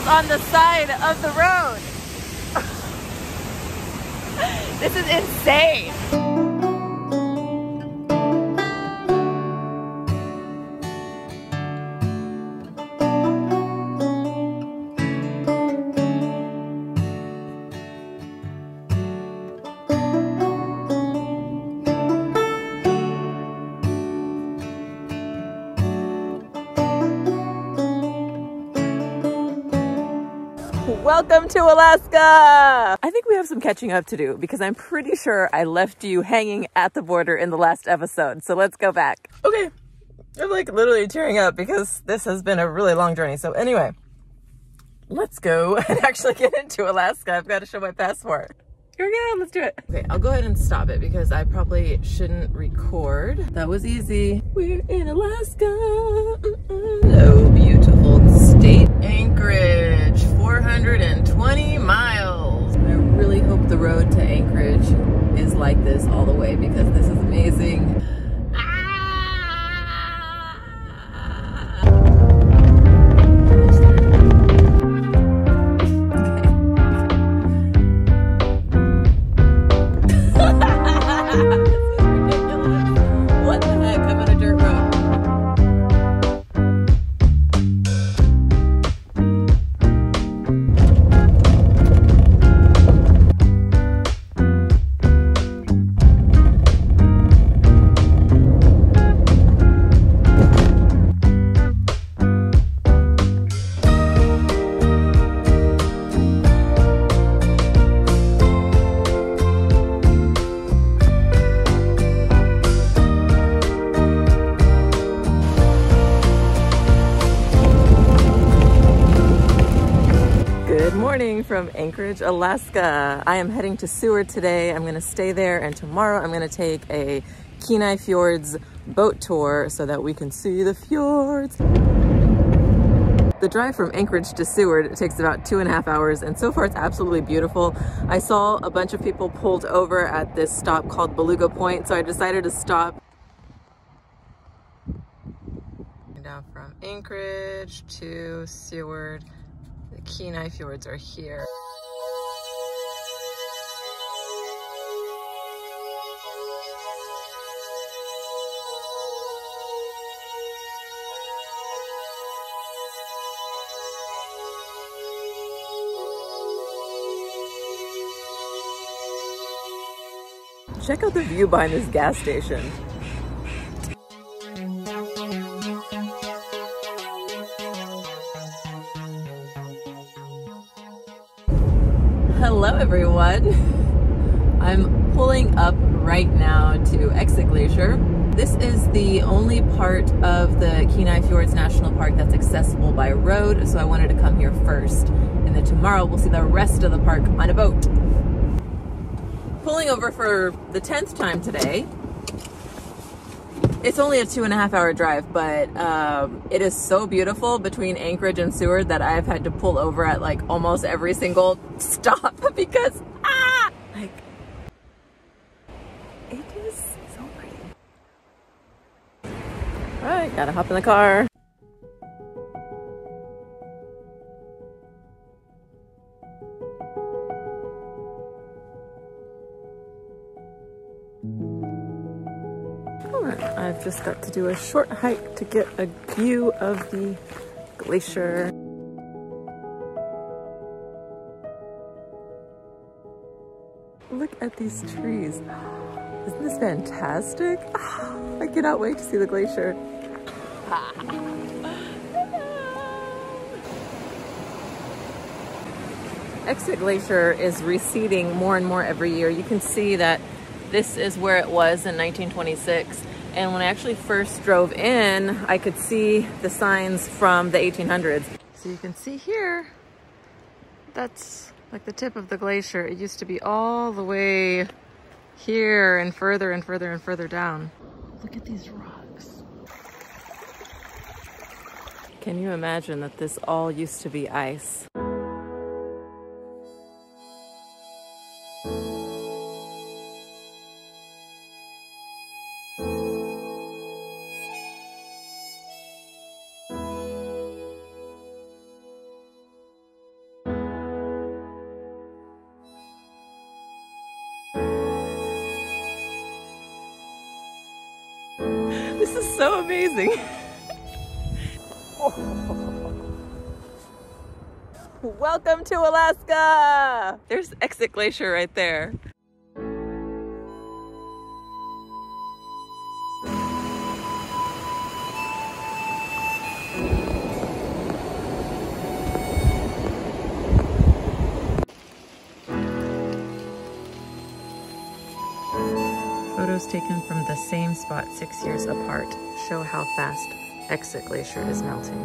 is on the side of the road. This is insane. Welcome to Alaska! I think we have some catching up to do because I'm pretty sure I left you hanging at the border in the last episode. So let's go back. Okay, I'm like literally tearing up because this has been a really long journey. So anyway, let's go and actually get into Alaska. I've got to show my passport. Here we go, let's do it. Okay, I'll go ahead and stop it because I probably shouldn't record. That was easy. We're in Alaska. Oh, beautiful state. Anchorage, 420 miles. I really hope the road to Anchorage is like this all the way because this is amazing. From Anchorage, Alaska. I am heading to Seward today. I'm going to stay there, and tomorrow I'm going to take a Kenai Fjords boat tour so that we can see the fjords. The drive from Anchorage to Seward takes about 2.5 hours, and so far it's absolutely beautiful. I saw a bunch of people pulled over at this stop called Beluga Point, so I decided to stop. Now from Anchorage to Seward, the Kenai Fjords are here. Check out the view behind this gas station. Hello everyone. I'm pulling up right now to Exit Glacier. This is the only part of the Kenai Fjords National Park that's accessible by road, so I wanted to come here first. And then tomorrow we'll see the rest of the park on a boat. Pulling over for the 10th time today. It's only a 2.5 hour drive, but it is so beautiful between Anchorage and Seward that I've had to pull over at like almost every single stop because like it is so pretty. All right, gotta hop in the car. I've just got to do a short hike to get a view of the glacier. Look at these trees. Isn't this fantastic? I cannot wait to see the glacier. Exit Glacier is receding more and more every year. You can see that this is where it was in 1926. And when I actually first drove in, I could see the signs from the 1800s. So you can see here, that's like the tip of the glacier. It used to be all the way here and further and further and further down. Look at these rocks. Can you imagine that this all used to be ice? This is so amazing. Welcome to Alaska! There's Exit Glacier right there. Photos taken from the same spot 6 years apart show how fast Exit Glacier is melting.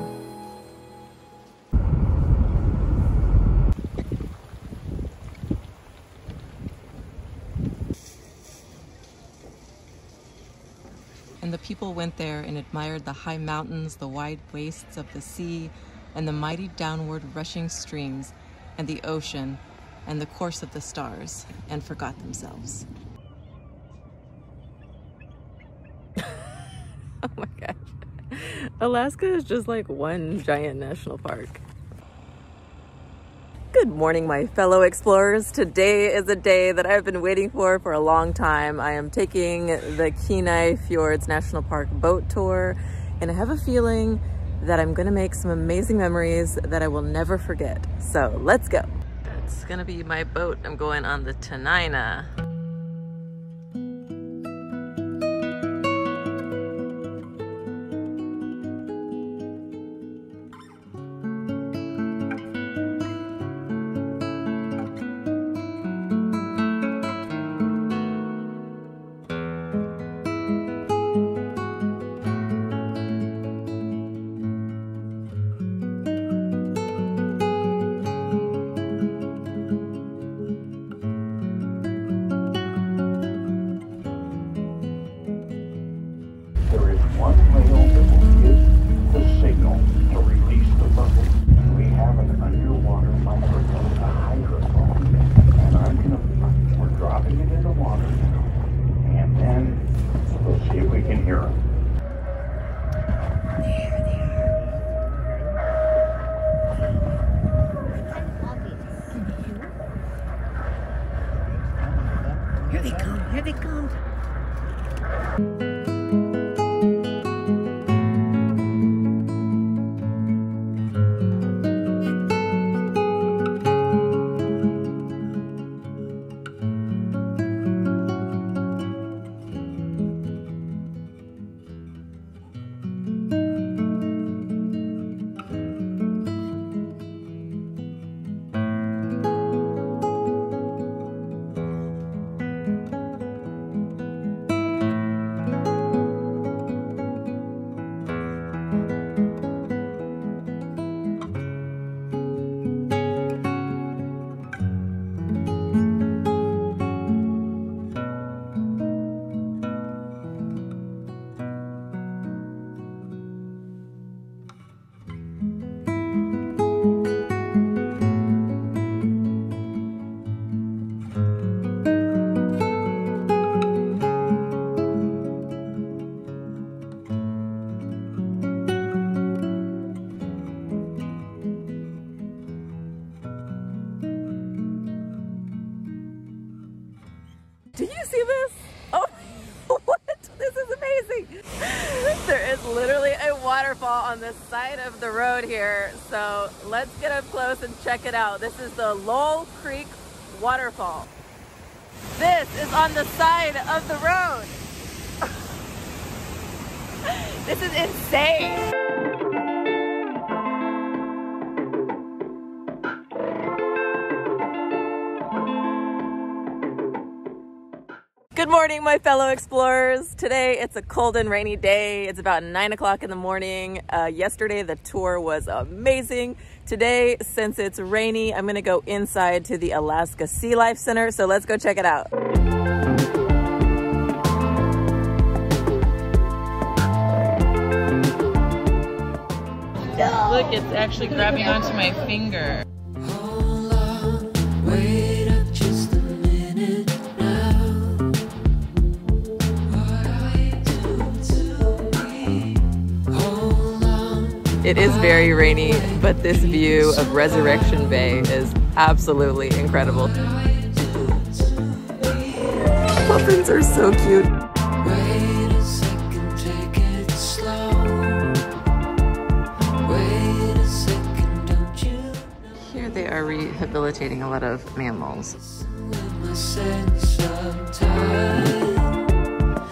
And the people went there and admired the high mountains, the wide wastes of the sea, and the mighty downward rushing streams, and the ocean, and the course of the stars, and forgot themselves. Oh my gosh. Alaska is just like one giant national park. Good morning, my fellow explorers. Today is a day that I've been waiting for a long time. I am taking the Kenai Fjords National Park boat tour, and I have a feeling that I'm gonna make some amazing memories that I will never forget. So let's go. That's gonna be my boat. I'm going on the Tenaina. Here they come. Do you see this? Oh, what? This is amazing. There is literally a waterfall on the side of the road here. So let's get up close and check it out. This is the Lowell Creek Waterfall. This is on the side of the road. This is insane. Good morning, my fellow explorers. Today it's a cold and rainy day. It's about 9 o'clock in the morning. Yesterday the tour was amazing. Today, since it's rainy, I'm gonna go inside to the Alaska SeaLife Center. So let's go check it out. Look, it's actually grabbing onto my finger. Hold on, wait up just a minute now. What are you doing to me? Hold on. It is very rainy, but this view of Resurrection Bay is absolutely incredible. Puffins are so cute. Wait a second, take it are rehabilitating a lot of mammals. with my sense of time,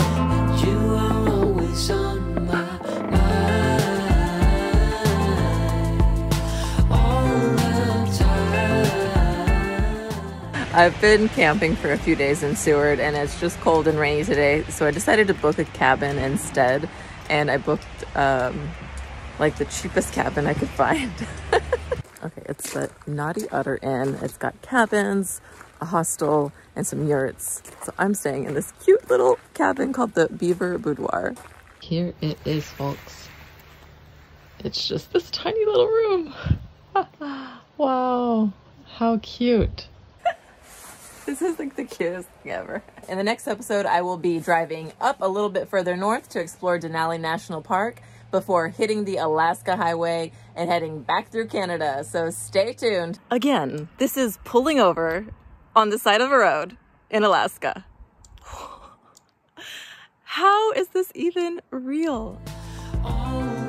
and you are always on my mind all the time. I've been camping for a few days in Seward and it's just cold and rainy today, so I decided to book a cabin instead, and I booked like the cheapest cabin I could find. Okay, it's the Nauti Otter Inn. It's got cabins, a hostel, and some yurts. So I'm staying in this cute little cabin called the Beaver Boudoir. Here it is, folks. It's just this tiny little room. Wow, how cute. This is like the cutest thing ever. In the next episode, I will be driving up a little bit further north to explore Denali National Park before hitting the Alaska Highway and heading back through Canada. So stay tuned. Again, this is pulling over on the side of a road in Alaska. How is this even real? All